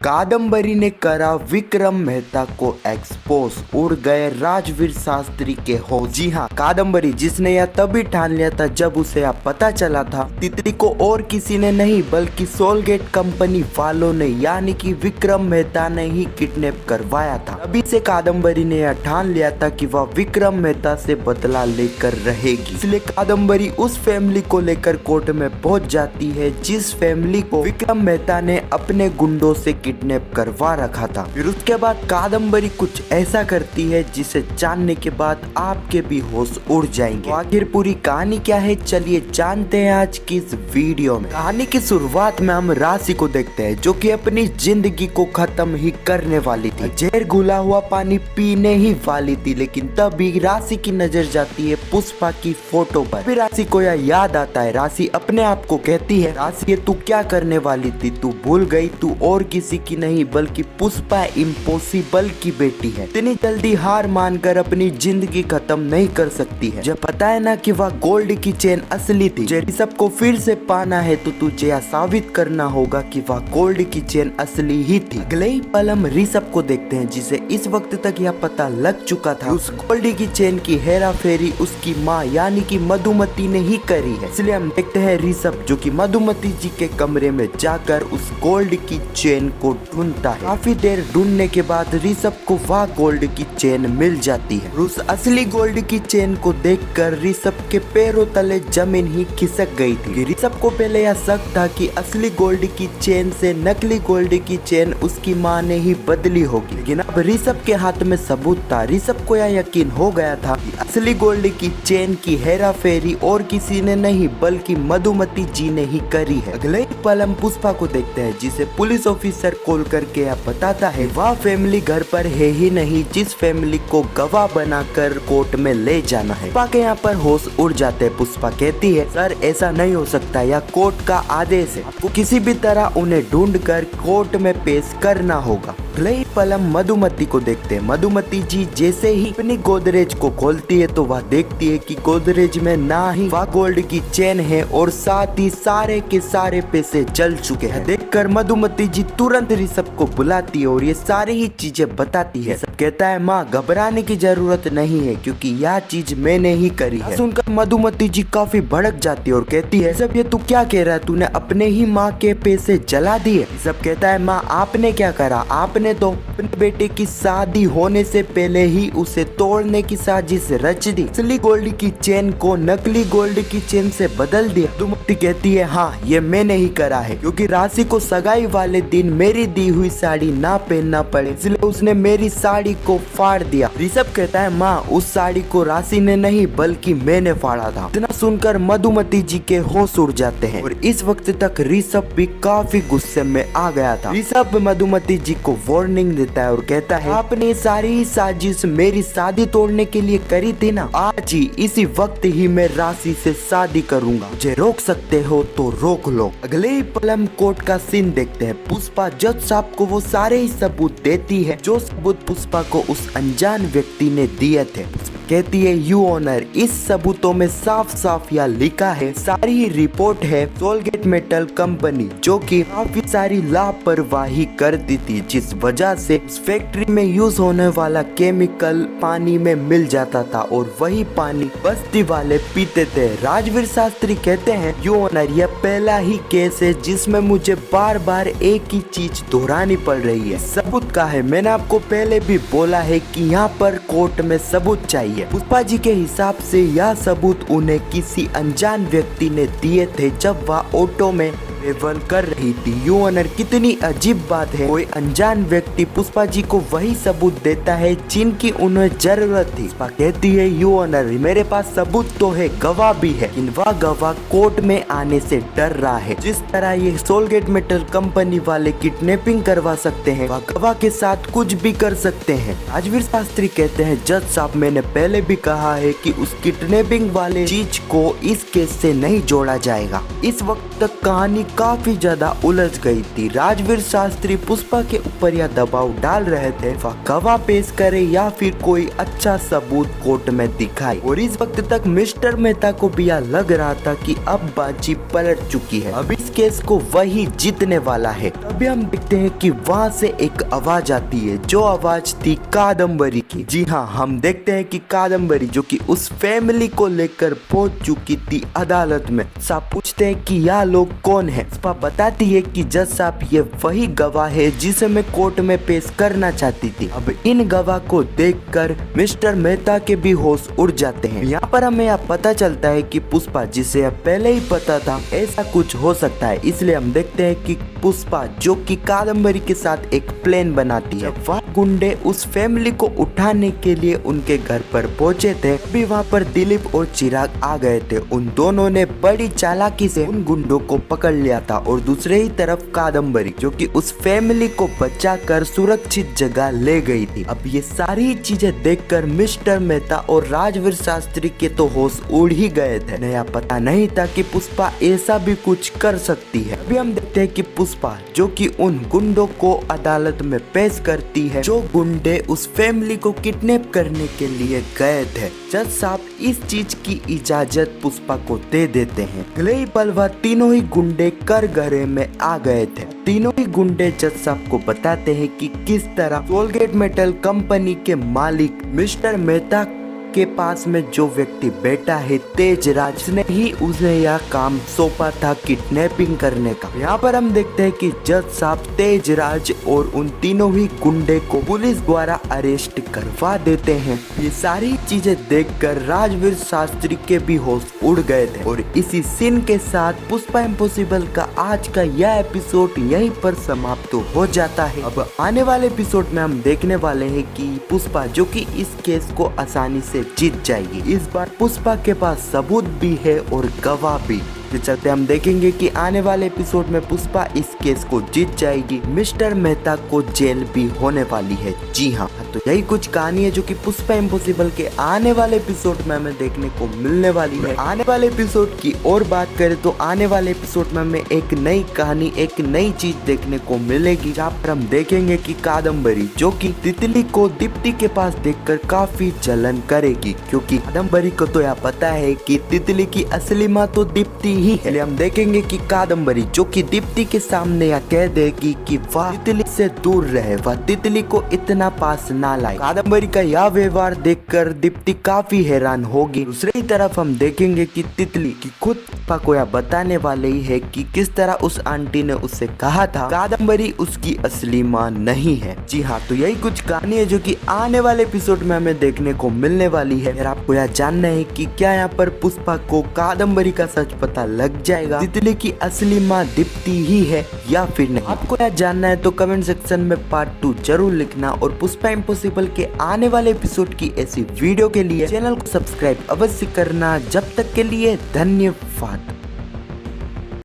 कादम्बरी ने करा विक्रम मेहता को एक्सपोज, उड़ गए राजवीर शास्त्री के होश। जी हाँ, कादम्बरी जिसने यह तभी ठान लिया था जब उसे यह पता चला था तितली को और किसी ने नहीं बल्कि सोलगेट कंपनी वालों ने यानी कि विक्रम मेहता ने ही किडनैप करवाया था। तभी से कादम्बरी ने यह ठान लिया था कि वह विक्रम मेहता से बदला लेकर रहेगी। इसलिए कादम्बरी उस फैमिली को लेकर कोर्ट में पहुंच जाती है जिस फैमिली को विक्रम मेहता ने अपने गुंडों से किडनैप करवा रखा था। फिर उसके बाद कादम्बरी कुछ ऐसा करती है जिसे जानने के बाद आपके भी होश उड़ जाएंगे। तो आखिर पूरी कहानी क्या है, चलिए जानते हैं आज की इस वीडियो में। कहानी की शुरुआत में हम राशि को देखते हैं जो कि अपनी जिंदगी को खत्म ही करने वाली थी, जहर घुला हुआ पानी पीने ही वाली थी। लेकिन तभी राशि की नजर जाती है पुष्पा की फोटो पर। फिर राशि को यह याद आता है। राशि अपने आप को कहती है, राशि तू क्या करने वाली थी, तू भूल गई तू और किसी की नहीं बल्कि पुष्पा इम्पॉसिबल की बेटी है। इतनी जल्दी हार मानकर अपनी जिंदगी खत्म नहीं कर सकती है। जब पता है ना कि वह गोल्ड की चेन असली थी, ऋषभ को फिर से पाना है तो तुझे यह साबित करना होगा कि वह गोल्ड की चेन असली ही थी। अगले ही पल हम ऋषभ को देखते हैं जिसे इस वक्त तक यह पता लग चुका था उस गोल्ड की चेन की हेरा फेरी उसकी माँ यानी कि मधुमती ने ही करी है। इसलिए हम देखते हैं ऋषभ जो कि मधुमती जी के कमरे में जाकर उस गोल्ड की चेन को ढूंढता है। काफी देर ढूंढने के बाद ऋषभ को वह गोल्ड की चेन मिल जाती है। उस असली गोल्ड की चेन को देखकर ऋषभ के पैरों तले जमीन ही खिसक गई थी। ऋषभ को पहले यह शक था कि असली गोल्ड की चेन से नकली गोल्ड की चेन उसकी माँ ने ही बदली होगी, लेकिन अब ऋषभ के हाथ में सबूत था। ऋषभ को यह यकीन हो गया था कि असली गोल्ड की चेन की हेरा फेरी और किसी ने नहीं बल्कि मधुमती जी ने ही करी है। अगले ही पल हम पुष्पा को देखते हैं जिसे पुलिस ऑफिसर कॉल करके यह बताता है वह फैमिली घर पर है ही नहीं जिस फैमिली को गवाह बनाकर कोर्ट में ले जाना है। पुष्पा के यहाँ पर होश उड़ जाते हैं। पुष्पा कहती है, सर ऐसा नहीं हो सकता, यह कोर्ट का आदेश है, आपको किसी भी तरह उन्हें ढूंढकर कोर्ट में पेश करना होगा। अगले ही पल हम मधुमती को देखते हैं। मधुमती जी जैसे ही अपनी गोदरेज को खोलती है तो वह देखती है कि गोदरेज में ना ही वह गोल्ड की चेन है और साथ ही सारे के सारे पैसे जल चुके हैं। देखकर मधुमती जी तुरंत ऋषभ को बुलाती है और ये सारी ही चीजें बताती है। सब कहता है, माँ घबराने की जरूरत नहीं है क्योंकि यह चीज मैंने ही करी है। सुनकर मधुमती जी काफी भड़क जाती है और कहती है, सब ये तू क्या कह रहा है, तूने अपने ही माँ के पैसे जला दिए। सब कहता है, माँ आपने क्या करा, आपने तो अपने बेटे की शादी होने से पहले ही उसे तोड़ने की साजिश रच दी, असली गोल्ड की चेन को नकली गोल्ड की चेन से बदल दिया। मधुमती कहती है, हाँ ये मैंने ही करा है क्योंकि राशि को सगाई वाले दिन मेरी दी हुई साड़ी ना पहनना पड़े इसलिए उसने मेरी साड़ी को फाड़ दिया। ऋषभ कहता है, माँ उस साड़ी को राशि ने नहीं बल्कि मैंने फाड़ा था। इतना सुनकर मधुमती जी के होश उड़ जाते हैं और इस वक्त तक ऋषभ भी काफी गुस्से में आ गया था। ऋषभ मधुमती जी को वार्निंग देता है और कहता है, आपने सारी साजिश मेरी शादी तोड़ने के लिए करी थी ना, आज ही इसी वक्त ही मैं राशि से शादी करूंगा, मुझे रोक सकते हो तो रोक लो। अगले ही पल हम कोर्ट का सीन देखते हैं। पुष्पा जज साहब को वो सारे ही सबूत देती है जो सबूत पुष्पा को उस अनजान व्यक्ति ने दिए थे। कहती है, यू ऑनर इस सबूतों में साफ साफ यह लिखा है, सारी ही रिपोर्ट है सोलगेट मेटल कंपनी जो कि काफी सारी लापरवाही करती थी जिस वजह से उस फैक्ट्री में यूज होने वाला केमिकल पानी में मिल जाता था और वही पानी बस्ती वाले पीते थे। राजवीर शास्त्री कहते हैं, यू ऑनर यह पहला ही केस है जिसमें मुझे बार बार एक ही चीज दोहरानी पड़ रही है, सबूत का है। मैंने आपको पहले भी बोला है कि यहाँ पर कोर्ट में सबूत चाहिए। पुष्पा जी के हिसाब से यह सबूत उन्हें किसी अनजान व्यक्ति ने दिए थे जब वह ऑटो में ट्रेवल कर रही थी। यू ऑनर कितनी अजीब बात है, कोई अनजान व्यक्ति पुष्पा जी को वही सबूत देता है जिनकी उन्हें जरूरत थी। पुष्पा कहती है, यू ऑनर मेरे पास सबूत तो है, गवाह भी है, लेकिन वह गवाह कोर्ट में आने से डर रहा है। जिस तरह ये सोलगेट मेटल कंपनी वाले किडनैपिंग करवा सकते हैं वह गवाह के साथ कुछ भी कर सकते हैं। राजवीर शास्त्री कहते हैं, जज साहब मैंने पहले भी कहा है कि उस किडनैपिंग वाले चीज को इस केस से नहीं जोड़ा जाएगा। इस वक्त तक कहानी काफी ज्यादा उलझ गई थी। राजवीर शास्त्री पुष्पा के ऊपर यह दबाव डाल रहे थे वह गवाह पेश करे या फिर कोई अच्छा सबूत कोर्ट में दिखाए, और इस वक्त तक मिस्टर मेहता को भी यह लग रहा था कि अब बाजी पलट चुकी है, अब इस केस को वही जीतने वाला है। तभी हम देखते हैं कि वहाँ से एक आवाज आती है, जो आवाज थी कादम्बरी की। जी हाँ, हम देखते हैं कि कादम्बरी जो कि उस फैमिली को लेकर पहुंच चुकी थी अदालत में। साहब पूछते हैं कि यह लोग कौन है। पुष्पा बताती है कि जज साहब ये वही गवाह है जिसे मैं कोर्ट में पेश करना चाहती थी। अब इन गवाह को देखकर मिस्टर मेहता के भी होश उड़ जाते हैं। यहाँ पर हमें यह पता चलता है कि पुष्पा, जिसे पहले ही पता था ऐसा कुछ हो सकता है, इसलिए हम देखते हैं कि पुष्पा जो कि कादम्बरी के साथ एक प्लान बनाती है। वह गुंडे उस फैमिली को उठाने के लिए उनके घर पर पहुंचे थे, भी वहाँ पर दिलीप और चिराग आ गए थे। उन दोनों ने बड़ी चालाकी से उन गुंडों को पकड़ लिया था, और दूसरे ही तरफ कादम्बरी जो कि उस फैमिली को बचाकर सुरक्षित जगह ले गई थी। अब ये सारी चीजें देखकर मिस्टर मेहता और राजवीर शास्त्री के तो होश उड़ ही गए थे। नया पता नहीं था कि पुष्पा ऐसा भी कुछ कर सकती है। अभी हम देखते हैं कि पुष्पा जो कि उन गुंडों को अदालत में पेश करती है, जो गुंडे उस फैमिली को किडनैप करने के लिए गए थे। जज साहब इस चीज की इजाजत पुष्पा को दे देते हैं। अगले ही पल वह तीनों ही गुंडे करघरे में आ गए थे। तीनों ही गुंडे जज साहब को बताते हैं कि किस तरह सोलगेट मेटल कंपनी के मालिक मिस्टर मेहता के पास में जो व्यक्ति बैठा है तेजराज ने ही उसे यह काम सौंपा था किडनैपिंग करने का। यहाँ पर हम देखते हैं कि जज साहब तेजराज और उन तीनों ही गुंडे को पुलिस द्वारा अरेस्ट करवा देते हैं। ये सारी चीजें देखकर राजवीर शास्त्री के भी होश उड़ गए थे, और इसी सीन के साथ पुष्पा इम्पॉसिबल का आज का यह एपिसोड यहीं पर समाप्त हो जाता है। अब आने वाले एपिसोड में हम देखने वाले हैं कि पुष्पा जो कि इस केस को आसानी से जीत जाएगी। इस बार पुष्पा के पास सबूत भी है और गवाह भी। तो चलते हम देखेंगे कि आने वाले एपिसोड में पुष्पा इस केस को जीत जाएगी, मिस्टर मेहता को जेल भी होने वाली है। जी हाँ, तो यही कुछ कहानी है जो कि पुष्पा इम्पॉसिबल के आने वाले एपिसोड में हमें देखने को मिलने वाली है। आने वाले एपिसोड की और बात करें तो आने वाले एपिसोड में हमें एक नई कहानी, एक नई चीज देखने को मिलेगी, जहाँ पर हम देखेंगे कि कादम्बरी जो कि तितली को दीप्ति के पास देखकर काफी जलन करेगी, क्योंकि कादम्बरी को तो यह पता है कि तितली की असली माँ तो दीप्ति ही है। हम देखेंगे कि कादम्बरी जो कि दीप्ति के सामने यह कह देगी कि वह तितली से दूर रहे, वह तितली को इतना पास ना लाए। कादम्बरी का यह व्यवहार देखकर दीप्ति काफी हैरान होगी। दूसरी तरफ हम देखेंगे कि तितली की खुद पुष्पा को यह बताने वाले ही है कि किस तरह उस आंटी ने उससे कहा था कादम्बरी उसकी असली माँ नहीं है। जी हाँ, तो यही कुछ कहानी है जो कि आने वाले एपिसोड में हमें देखने को मिलने वाली है। अगर आपको यह जानना है कि क्या यहाँ पर पुष्पा को कादम्बरी का सच पता लग जाएगा, तितली की असली माँ दीप्ति ही है या फिर नहीं, आपको यह जानना है तो कमेंट सेक्शन में पार्ट 2 जरूर लिखना। और पुष्पा इम्पॉसिबल के आने वाले एपिसोड की ऐसी वीडियो के लिए चैनल को सब्सक्राइब अवश्य करना। जब तक के लिए धन्यवाद।